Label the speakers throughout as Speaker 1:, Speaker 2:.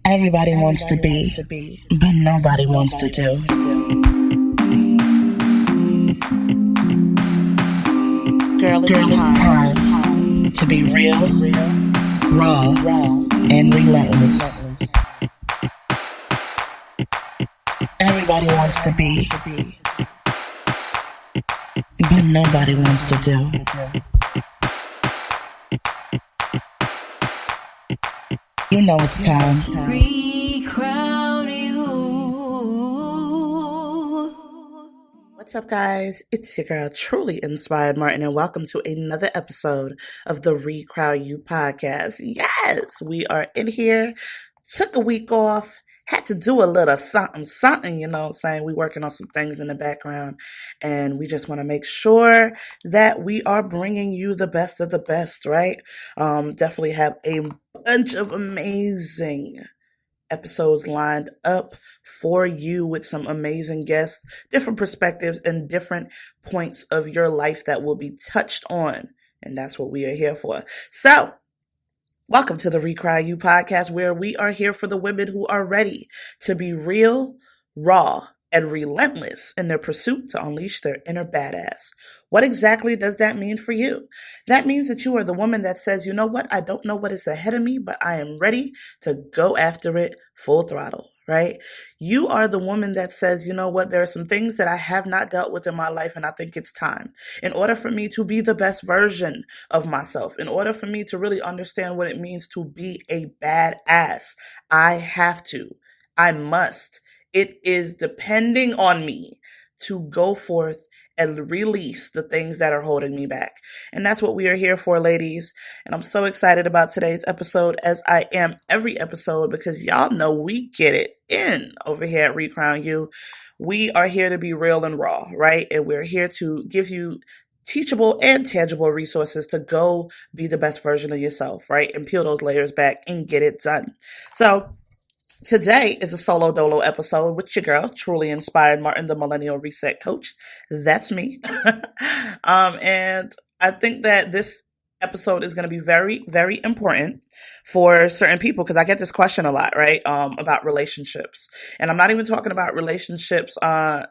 Speaker 1: Everybody wants to be, but nobody wants to do. Girl, it's time to be real, raw, and relentless. Everybody wants to be, but nobody wants to do. You know it's time.
Speaker 2: Recrown you.
Speaker 1: What's up, guys? It's your girl, Truly Inspired Martin, and welcome to another episode of the Recrown You podcast. Yes, we are in here. Took a week off. Had to do a little something, you know what I'm saying? We working on some things in the background, and we just want to make sure that we are bringing you the best of the best, right? Definitely have a bunch of amazing episodes lined up for you with some amazing guests, different perspectives, and different points of your life that will be touched on. And that's what we are here for. So, welcome to the Recry You podcast, where we are here for the women who are ready to be real, raw, and relentless in their pursuit to unleash their inner badass. What exactly does that mean for you? That means that you are the woman that says, you know what? I don't know what is ahead of me, but I am ready to go after it full throttle, right? You are the woman that says, you know what? There are some things that I have not dealt with in my life, and I think it's time. In order for me to be the best version of myself, in order for me to really understand what it means to be a badass, I must. It is depending on me to go forth and release the things that are holding me back. And that's what we are here for, ladies. And I'm so excited about today's episode, as I am every episode, because y'all know we get it in over here at Recrown You. We are here to be real and raw, right? And we're here to give you teachable and tangible resources to go be the best version of yourself, right? And peel those layers back and get it done. So today is a solo dolo episode with your girl, Truly Inspired Martin, the Millennial Reset Coach. That's me. And I think that this episode is going to be very, very important for certain people, because I get this question a lot, right? About relationships. And I'm not even talking about relationships, man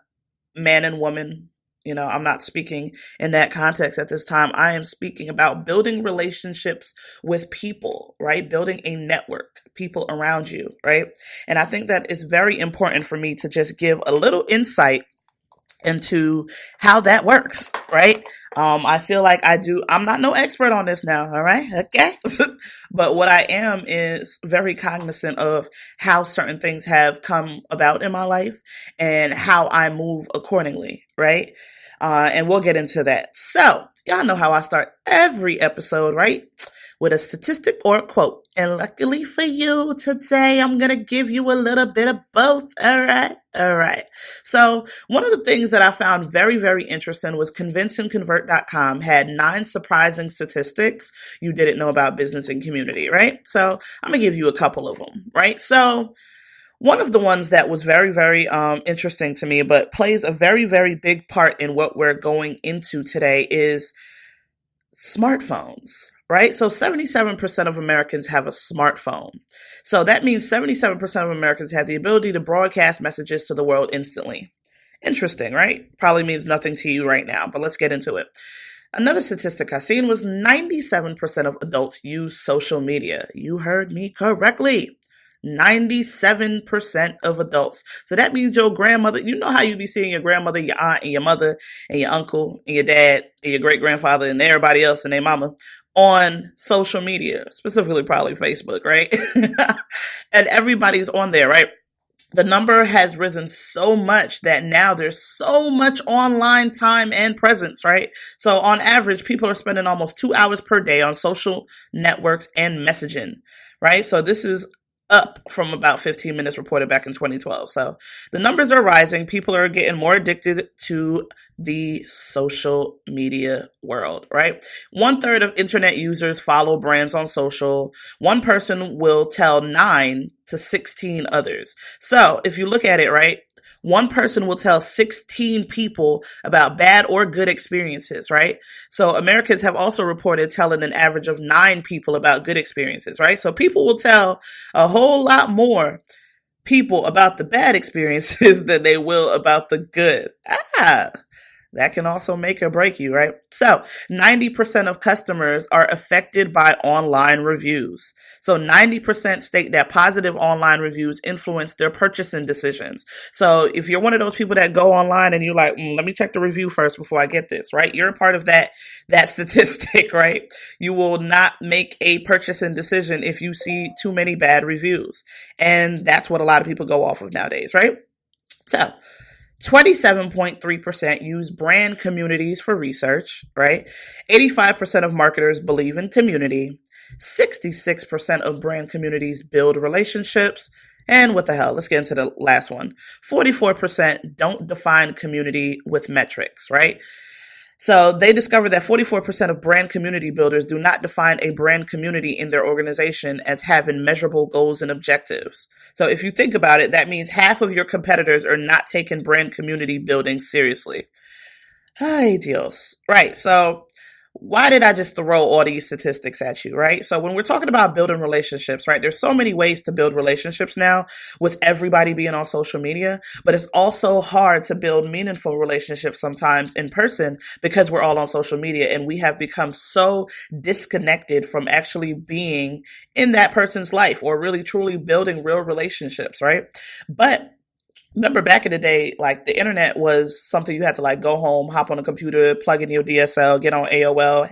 Speaker 1: and woman. You know, I'm not speaking in that context at this time. I am speaking about building relationships with people, right? Building a network, people around you, right? And I think that it's very important for me to just give a little insight into how that works, right? I feel like I'm not no expert on this now, all right? Okay. But what I am is very cognizant of how certain things have come about in my life and how I move accordingly, right? And we'll get into that. So, y'all know how I start every episode, right? With a statistic or a quote. And luckily for you, today I'm going to give you a little bit of both. All right. So one of the things that I found very, very interesting was convinceandconvert.com had 9 surprising statistics you didn't know about business and community, right? So I'm going to give you a couple of them, right? So one of the ones that was very, very interesting to me, but plays a very, very big part in what we're going into today, is smartphones, right? So 77% of Americans have a smartphone. So that means 77% of Americans have the ability to broadcast messages to the world instantly. Interesting, right? Probably means nothing to you right now, but let's get into it. Another statistic I seen was 97% of adults use social media. You heard me correctly. 97% of adults. So that means your grandmother, you know how you be seeing your grandmother, your aunt, and your mother, and your uncle, and your dad, and your great-grandfather, and everybody else and their mama on social media, specifically probably Facebook, right? And everybody's on there, right? The number has risen so much that now there's so much online time and presence, right? So on average, people are spending almost 2 hours per day on social networks and messaging, right? So this is up from about 15 minutes reported back in 2012. So the numbers are rising. People are getting more addicted to the social media world, right? 1/3 of internet users follow brands on social. One person will tell 9 to 16 others. So if you look at it, right, one person will tell 16 people about bad or good experiences, right? So Americans have also reported telling an average of 9 people about good experiences, right? So people will tell a whole lot more people about the bad experiences than they will about the good. That can also make or break you, right? So 90% of customers are affected by online reviews. So 90% state that positive online reviews influence their purchasing decisions. So if you're one of those people that go online and you're like, let me check the review first before I get this, right? You're a part of that statistic, right? You will not make a purchasing decision if you see too many bad reviews. And that's what a lot of people go off of nowadays, right? So 27.3% use brand communities for research, right? 85% of marketers believe in community. 66% of brand communities build relationships. And what the hell? Let's get into the last one. 44% don't define community with metrics, right? So they discovered that 44% of brand community builders do not define a brand community in their organization as having measurable goals and objectives. So if you think about it, that means half of your competitors are not taking brand community building seriously. Ay, Dios. Right. So why did I just throw all these statistics at you, right? So when we're talking about building relationships, right, there's so many ways to build relationships now with everybody being on social media, but it's also hard to build meaningful relationships sometimes in person because we're all on social media and we have become so disconnected from actually being in that person's life or really truly building real relationships, right? But remember back in the day, like the internet was something you had to like go home, hop on a computer, plug in your DSL, get on AOL,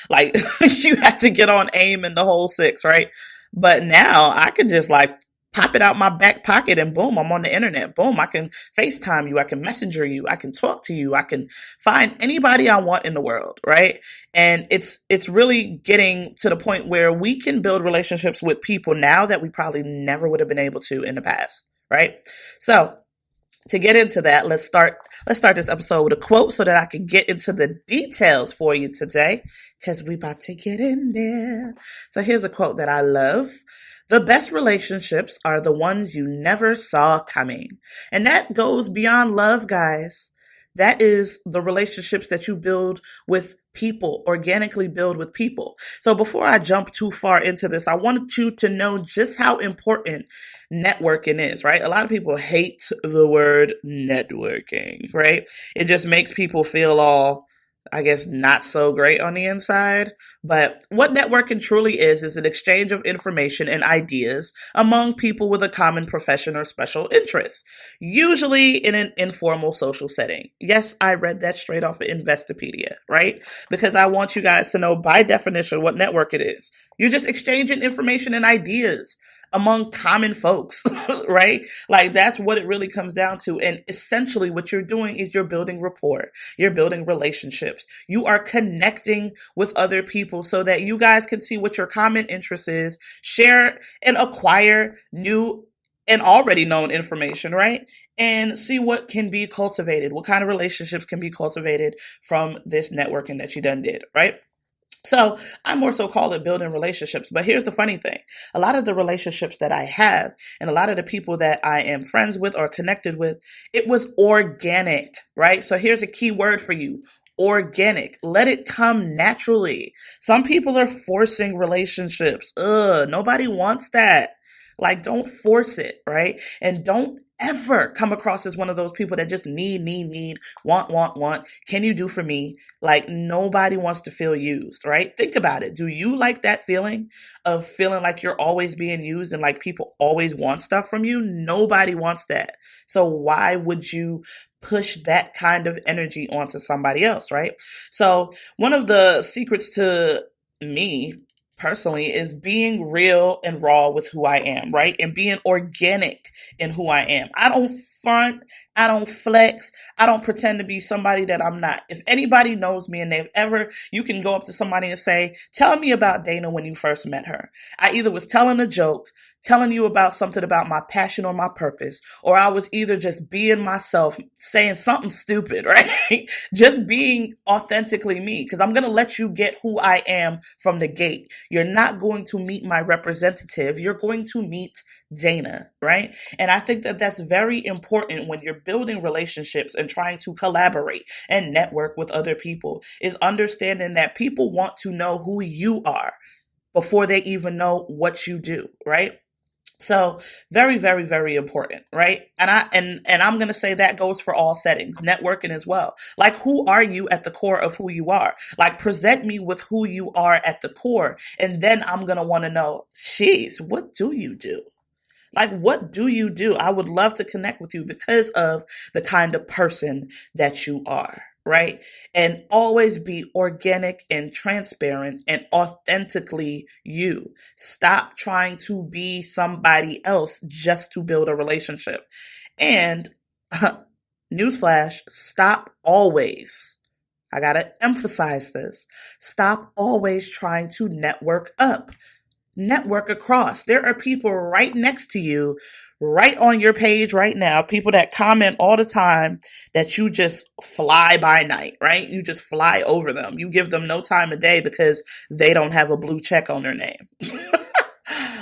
Speaker 1: like you had to get on AIM and the whole 6, right? But now I can just like pop it out my back pocket and boom, I'm on the internet. Boom, I can FaceTime you, I can messenger you, I can talk to you, I can find anybody I want in the world, right? And it's really getting to the point where we can build relationships with people now that we probably never would have been able to in the past, right? So to get into that, let's start this episode with a quote so that I can get into the details for you today, because we about to get in there. So here's a quote that I love. The best relationships are the ones you never saw coming. And that goes beyond love, guys. That is the relationships that you build with people, organically build with people. So before I jump too far into this, I wanted you to know just how important networking is, right? A lot of people hate the word networking, right? It just makes people feel all, I guess, not so great on the inside. But what networking truly is an exchange of information and ideas among people with a common profession or special interest, usually in an informal social setting. Yes, I read that straight off of Investopedia, right? Because I want you guys to know by definition what network it is. You're just exchanging information and ideas among common folks, right? Like that's what it really comes down to. And essentially what you're doing is you're building rapport. You're building relationships. You are connecting with other people so that you guys can see what your common interest is, share and acquire new and already known information, right? And see what can be cultivated, what kind of relationships can be cultivated from this networking that you done did, right? So I more so call it building relationships. But here's the funny thing. A lot of the relationships that I have and a lot of the people that I am friends with or connected with, it was organic, right? So here's a key word for you. Organic. Let it come naturally. Some people are forcing relationships. Nobody wants that. Like, don't force it, right? And don't ever come across as one of those people that just need, want. Can you do for me? Like, nobody wants to feel used, right? Think about it. Do you like that feeling of feeling like you're always being used and like people always want stuff from you? Nobody wants that. So why would you push that kind of energy onto somebody else, right? So one of the secrets to me personally is being real and raw with who I am, right? And being organic in who I am. I don't front, I don't flex, I don't pretend to be somebody that I'm not. If anybody knows me and you can go up to somebody and say, tell me about Dana when you first met her. I either was telling a joke, telling you about something about my passion or my purpose, or I was either just being myself, saying something stupid, right? Just being authentically me, because I'm going to let you get who I am from the gate. You're not going to meet my representative. You're going to meet Dana, right? And I think that that's very important when you're building relationships and trying to collaborate and network with other people, is understanding that people want to know who you are before they even know what you do, right? So very, very, very important, right? And I'm gonna say that goes for all settings, networking as well. Like, who are you at the core of who you are? Like, present me with who you are at the core, and then I'm gonna want to know, geez, what do you do? Like, what do you do? I would love to connect with you because of the kind of person that you are, right? And always be organic and transparent and authentically you. Stop trying to be somebody else just to build a relationship. And newsflash, stop always. I got to emphasize this. Stop always trying to network up. Network across. There are people right next to you, right on your page right now, people that comment all the time that you just fly by night, right? You just fly over them. You give them no time of day because they don't have a blue check on their name.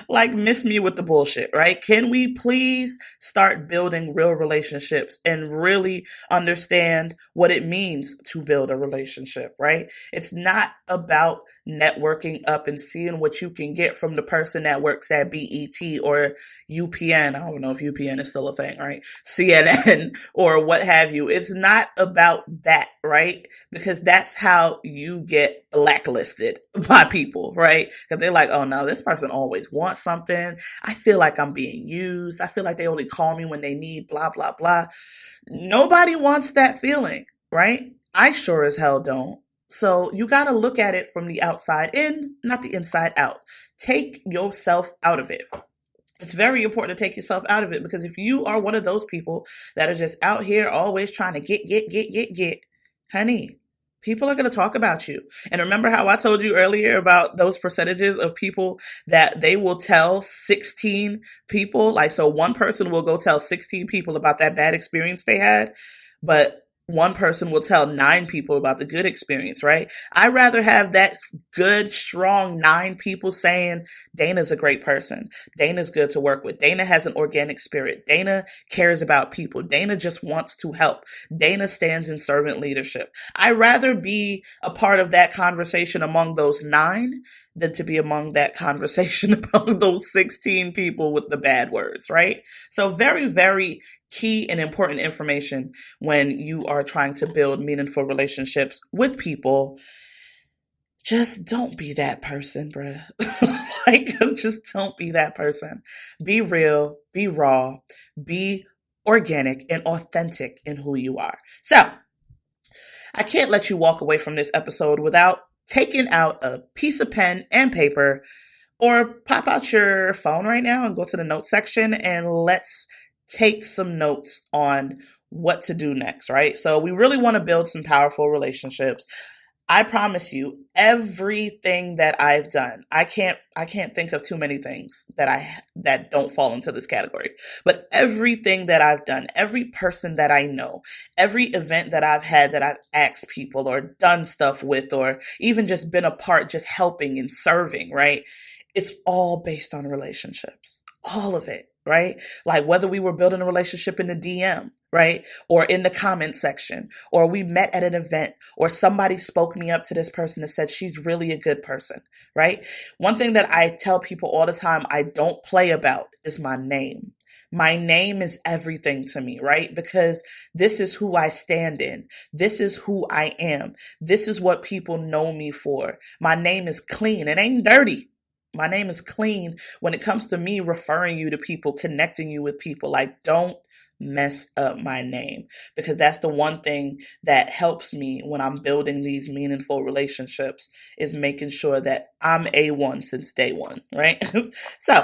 Speaker 1: Like, miss me with the bullshit, right? Can we please start building real relationships and really understand what it means to build a relationship, right? It's not about networking up and seeing what you can get from the person that works at BET or UPN. I don't know if UPN is still a thing, right? CNN or what have you. It's not about that, right? Because that's how you get blacklisted by people, right? Because they're like, oh no, this person always wants something. I feel like I'm being used. I feel like they only call me when they need blah, blah, blah. Nobody wants that feeling, right? I sure as hell don't. So you got to look at it from the outside in, not the inside out. Take yourself out of it. It's very important to take yourself out of it, because if you are one of those people that are just out here always trying to get, honey, people are going to talk about you. And remember how I told you earlier about those percentages of people that they will tell 16 people? Like, so one person will go tell 16 people about that bad experience they had, but one person will tell 9 people about the good experience, right? I'd rather have that good, strong 9 people saying, Dana's a great person. Dana's good to work with. Dana has an organic spirit. Dana cares about people. Dana just wants to help. Dana stands in servant leadership. I'd rather be a part of that conversation among those 9 than to be among that conversation among those 16 people with the bad words, right? So very, very key and important information when you are trying to build meaningful relationships with people. Just don't be that person, bruh. Like, just don't be that person. Be real, be raw, be organic and authentic in who you are. So I can't let you walk away from this episode without taking out a piece of pen and paper, or pop out your phone right now and go to the notes section and let's take some notes on what to do next, right? So we really want to build some powerful relationships. I promise you, everything that I've done, I can't think of too many things that don't fall into this category. But everything that I've done, every person that I know, every event that I've had that I've asked people or done stuff with, or even just been a part, just helping and serving, right? It's all based on relationships. All of it, right? Like, whether we were building a relationship in the DM, right? Or in the comment section, or we met at an event, or somebody spoke me up to this person and said, she's really a good person, right? One thing that I tell people all the time I don't play about is my name. My name is everything to me, right? Because this is who I stand in. This is who I am. This is what people know me for. My name is clean. It ain't dirty. My name is clean when it comes to me referring you to people, connecting you with people. Like, don't mess up my name, because that's the one thing that helps me when I'm building these meaningful relationships, is making sure that I'm A1 since day one, right? So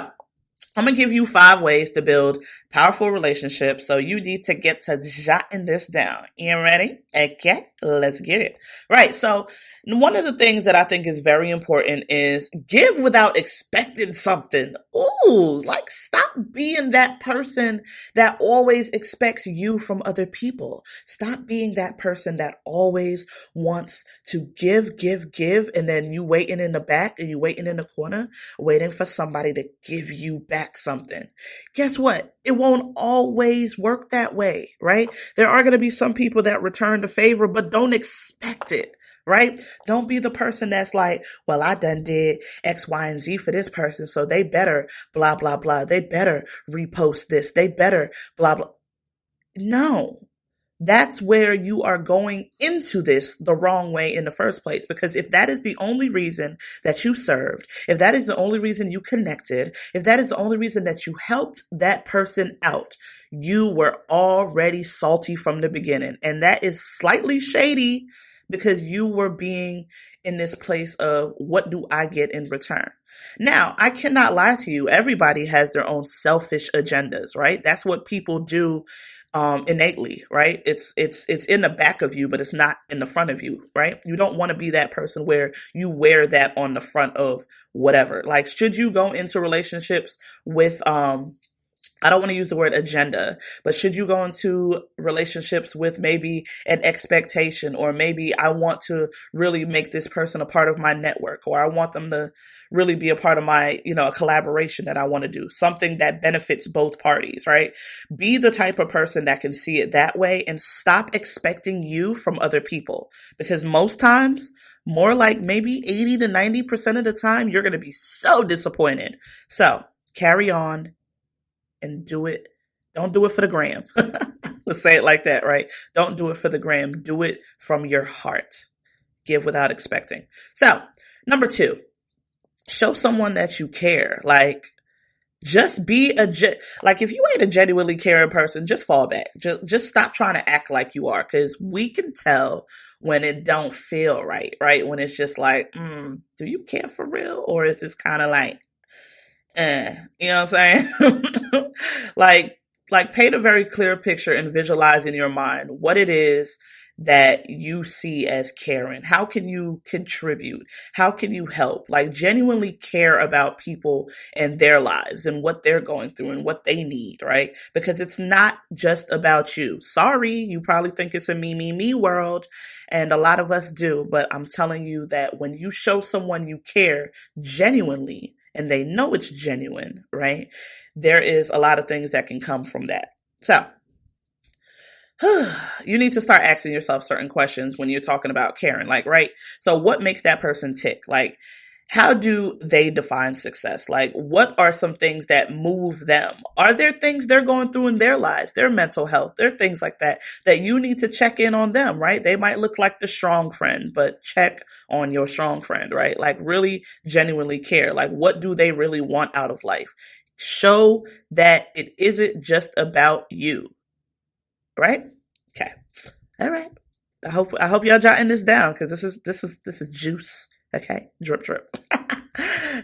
Speaker 1: I'm going to give you 5 ways to build Powerful relationship. So you need to get to jotting this down. You ready? Okay, let's get it. Right. So one of the things that I think is very important is give without expecting something. Ooh, like stop being that person that always expects you from other people. Stop being that person that always wants to give, and then you waiting in the back and you waiting in the corner, waiting for somebody to give you back something. Guess what? It won't always work that way, right? There are going to be some people that return the favor, but don't expect it. Right? Don't be the person that's like, well, I done did X, Y, and Z for this person, so they better blah, blah, blah. They better repost this. They better blah, blah. No. That's where you are going into this the wrong way in the first place. Because if that is the only reason that you served, if that is the only reason you connected, if that is the only reason that you helped that person out, you were already salty from the beginning. And that is slightly shady because you were being in this place of what do I get in return? Now, I cannot lie to you. Everybody has their own selfish agendas, right? That's what people do innately, right? It's in the back of you, but it's not in the front of you, right? You don't want to be that person where you wear that on the front of whatever. Like, should you go into relationships with, I don't want to use the word agenda, but should you go into relationships with maybe an expectation, or maybe I want to really make this person a part of my network, or I want them to really be a part of my, a collaboration that I want to do, something that benefits both parties, right? Be the type of person that can see it that way and stop expecting you from other people, because most times, more like maybe 80 to 90% of the time, you're going to be so disappointed. So carry on. And do it. Don't do it for the gram. Let's say it like that, right? Don't do it for the gram. Do it from your heart. Give without expecting. So, number 2, show someone that you care. Like, just be like, if you ain't a genuinely caring person, just fall back. Just stop trying to act like you are, because we can tell when it don't feel right, right? When it's just like, do you care for real? Or is this kind of like, you know what I'm saying? like paint a very clear picture and visualize in your mind what it is that you see as caring. How can you contribute? How can you help? Like, genuinely care about people and their lives and what they're going through and what they need, right? Because it's not just about you. Sorry, you probably think it's a me world, and a lot of us do, but I'm telling you that when you show someone you care genuinely, and they know it's genuine, right? There is a lot of things that can come from that. So, you need to start asking yourself certain questions when you're talking about caring, like, right? So what makes that person tick? Like, how do they define success? Like, what are some things that move them? Are there things they're going through in their lives, their mental health, there are things like that you need to check in on them, right? They might look like the strong friend, but check on your strong friend, right? Like, really genuinely care. Like, what do they really want out of life? Show that it isn't just about you, right? Okay. All right. I hope y'all jotting this down, because this is juice. Okay, drip.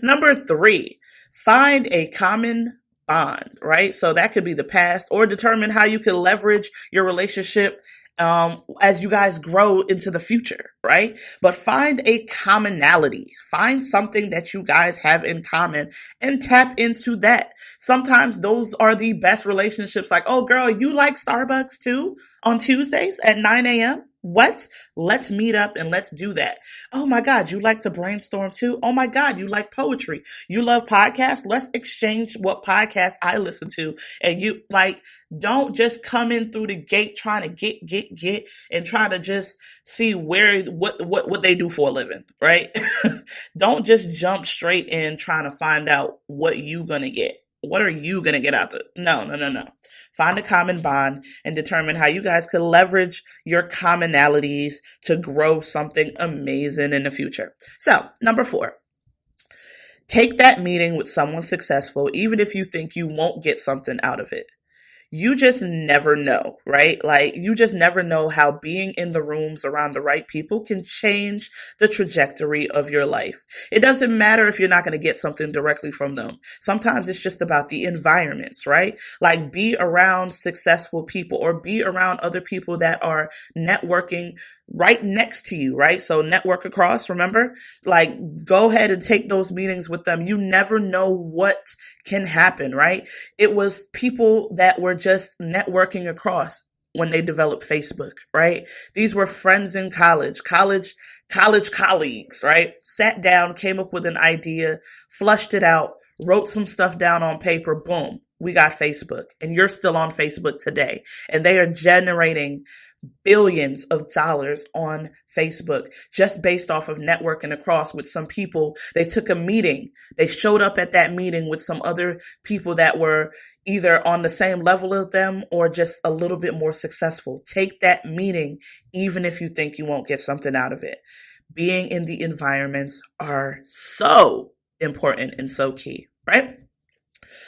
Speaker 1: Number 3, find a common bond, right? So that could be the past, or determine how you can leverage your relationship as you guys grow into the future, right? But find a commonality. Find something that you guys have in common and tap into that. Sometimes those are the best relationships. Like, oh girl, you like Starbucks too on Tuesdays at 9 a.m.? What? Let's meet up and let's do that. Oh my God, you like to brainstorm too? Oh my God, you like poetry. You love podcasts? Let's exchange what podcasts I listen to. And you like, don't just come in through the gate trying to get and try to just see what they do for a living, right? Don't just jump straight in trying to find out what you gonna get. What are you gonna get out of it? No. Find a common bond and determine how you guys could leverage your commonalities to grow something amazing in the future. So, number 4, take that meeting with someone successful, even if you think you won't get something out of it. you just never know, right? Like, you just never know how being in the rooms around the right people can change the trajectory of your life. It doesn't matter if you're not going to get something directly from them. Sometimes it's just about the environments, right? Like, be around successful people or be around other people that are networking right next to you, right? So network across, remember? Like, go ahead and take those meetings with them. You never know what can happen, right? It was people that were just networking across when they developed Facebook, right? These were friends in college colleagues, right? Sat down, came up with an idea, flushed it out, wrote some stuff down on paper, boom, we got Facebook. And you're still on Facebook today. And they are generating billions of dollars on Facebook just based off of networking across with some people. They took a meeting. They showed up at that meeting with some other people that were either on the same level as them or just a little bit more successful. Take that meeting, even if you think you won't get something out of it. Being in the environments are so important and so key, right?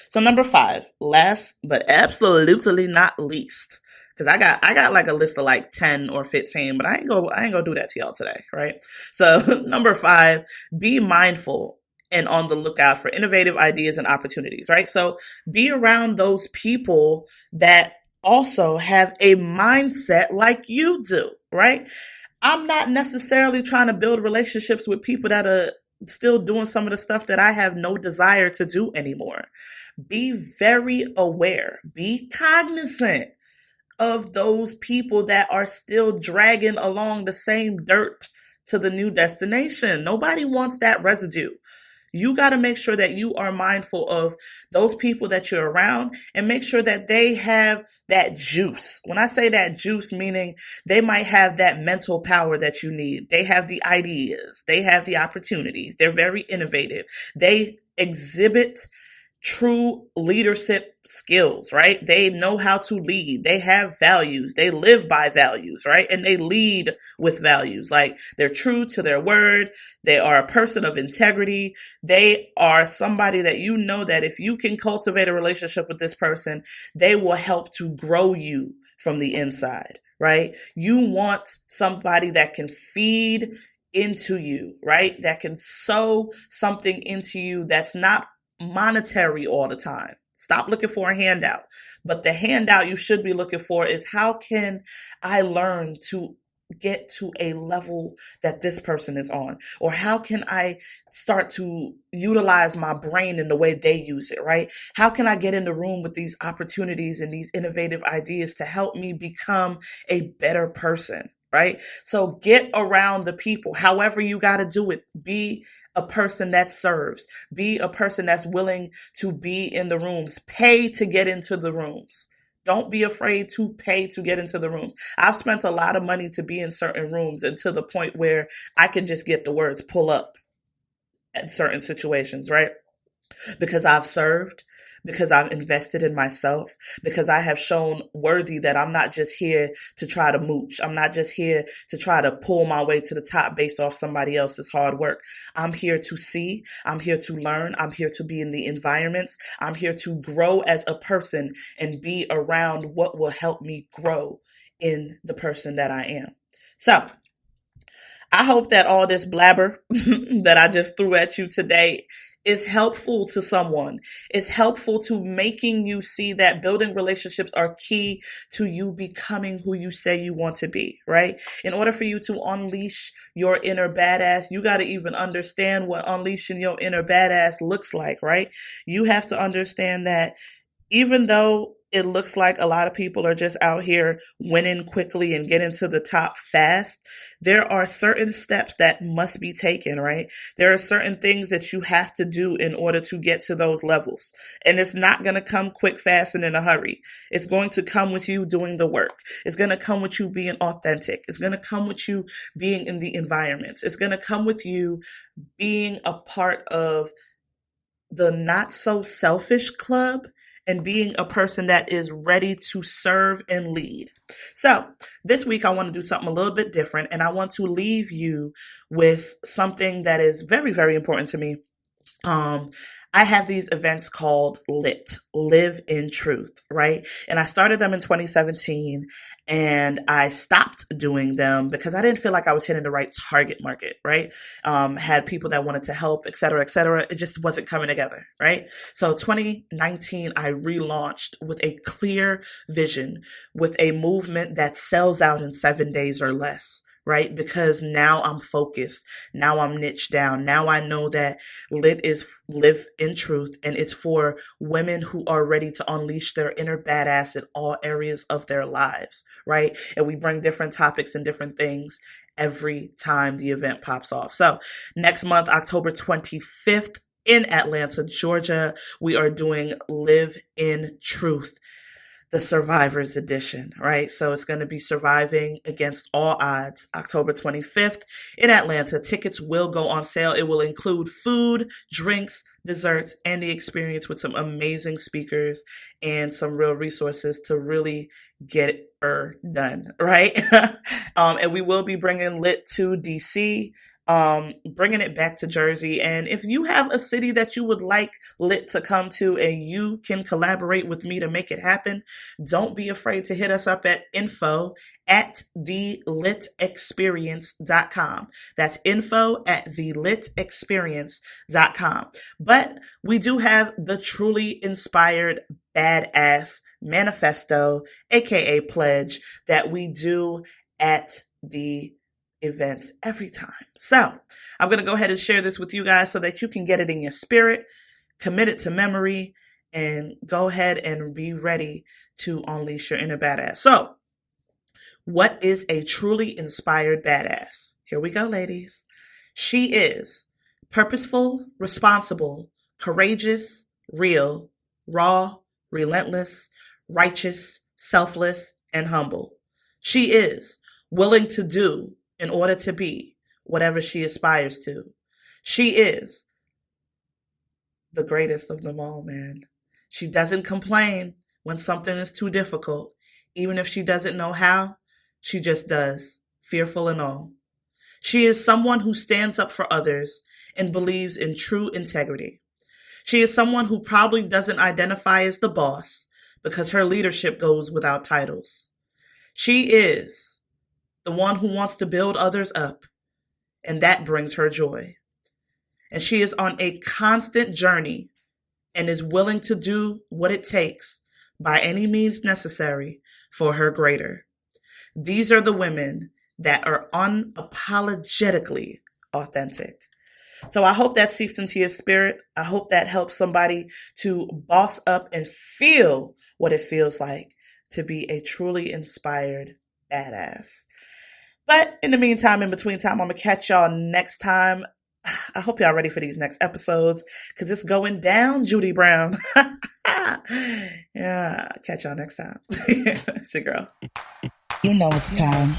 Speaker 1: So number 5, last but absolutely not least, because I got like a list of like 10 or 15, but I ain't gonna do that to y'all today, right? So number 5, be mindful and on the lookout for innovative ideas and opportunities, right? So be around those people that also have a mindset like you do, right? I'm not necessarily trying to build relationships with people that are still doing some of the stuff that I have no desire to do anymore. Be very aware, be cognizant of those people that are still dragging along the same dirt to the new destination. Nobody wants that residue. You got to make sure that you are mindful of those people that you're around and make sure that they have that juice. When I say that juice, meaning they might have that mental power that you need. They have the ideas. They have the opportunities. They're very innovative. They exhibit true leadership skills, right? They know how to lead. They have values. They live by values, right? And they lead with values. Like, they're true to their word. They are a person of integrity. They are somebody that you know that if you can cultivate a relationship with this person, they will help to grow you from the inside, right? You want somebody that can feed into you, right? That can sow something into you that's not monetary all the time. Stop looking for a handout. But the handout you should be looking for is, how can I learn to get to a level that this person is on? Or how can I start to utilize my brain in the way they use it, right? How can I get in the room with these opportunities and these innovative ideas to help me become a better person? Right? So get around the people, however you got to do it. Be a person that serves. Be a person that's willing to be in the rooms. Pay to get into the rooms. Don't be afraid to pay to get into the rooms. I've spent a lot of money to be in certain rooms, and to the point where I can just get the words pull up at certain situations, right? Because I've served, because I've invested in myself, because I have shown worthy that I'm not just here to try to mooch. I'm not just here to try to pull my way to the top based off somebody else's hard work. I'm here to see. I'm here to learn. I'm here to be in the environments. I'm here to grow as a person and be around what will help me grow in the person that I am. So I hope that all this blabber that I just threw at you today is helpful to someone. It's helpful to making you see that building relationships are key to you becoming who you say you want to be, right? In order for you to unleash your inner badass, you got to even understand what unleashing your inner badass looks like, right? You have to understand that even though it looks like a lot of people are just out here winning quickly and getting to the top fast, there are certain steps that must be taken, right? There are certain things that you have to do in order to get to those levels. And it's not going to come quick, fast, and in a hurry. It's going to come with you doing the work. It's going to come with you being authentic. It's going to come with you being in the environments. It's going to come with you being a part of the not so selfish club and being a person that is ready to serve and lead. So this week I want to do something a little bit different, and I want to leave you with something that is very, very important to me. I have these events called Live in Truth, right? And I started them in 2017 and I stopped doing them because I didn't feel like I was hitting the right target market, right? Had people that wanted to help, et cetera, et cetera. It just wasn't coming together, right? So 2019, I relaunched with a clear vision, with a movement that sells out in 7 days or less. Right? Because now I'm focused. Now I'm niched down. Now I know that Lit is Live in Truth, and it's for women who are ready to unleash their inner badass in all areas of their lives, right? And we bring different topics and different things every time the event pops off. So next month, October 25th, in Atlanta, Georgia, we are doing Live in Truth, the Survivors Edition, right? So it's going to be surviving against all odds, October 25th in Atlanta. Tickets will go on sale. It will include food, drinks, desserts, and the experience with some amazing speakers and some real resources to really get her done, right? And we will be bringing Lit to DC, bringing it back to Jersey. And if you have a city that you would like Lit to come to and you can collaborate with me to make it happen, don't be afraid to hit us up at info@thelitexperience.com. That's info@thelitexperience.com. But we do have the Truly Inspired Badass Manifesto, aka Pledge, that we do at the events every time. So I'm going to go ahead and share this with you guys so that you can get it in your spirit, commit it to memory, and go ahead and be ready to unleash your inner badass. So what is a truly inspired badass? Here we go, ladies. She is purposeful, responsible, courageous, real, raw, relentless, righteous, selfless, and humble. She is willing to do in order to be whatever she aspires to. She is the greatest of them all, man. She doesn't complain when something is too difficult. Even if she doesn't know how, she just does, fearful and all. She is someone who stands up for others and believes in true integrity. She is someone who probably doesn't identify as the boss because her leadership goes without titles. She is the one who wants to build others up, and that brings her joy. And she is on a constant journey and is willing to do what it takes by any means necessary for her greater. These are the women that are unapologetically authentic. So I hope that seeps into your spirit. I hope that helps somebody to boss up and feel what it feels like to be a truly inspired badass. But in the meantime, in between time, I'm going to catch y'all next time. I hope y'all ready for these next episodes because it's going down, Judy Brown. Yeah, catch y'all next time. It's your girl. You know it's time.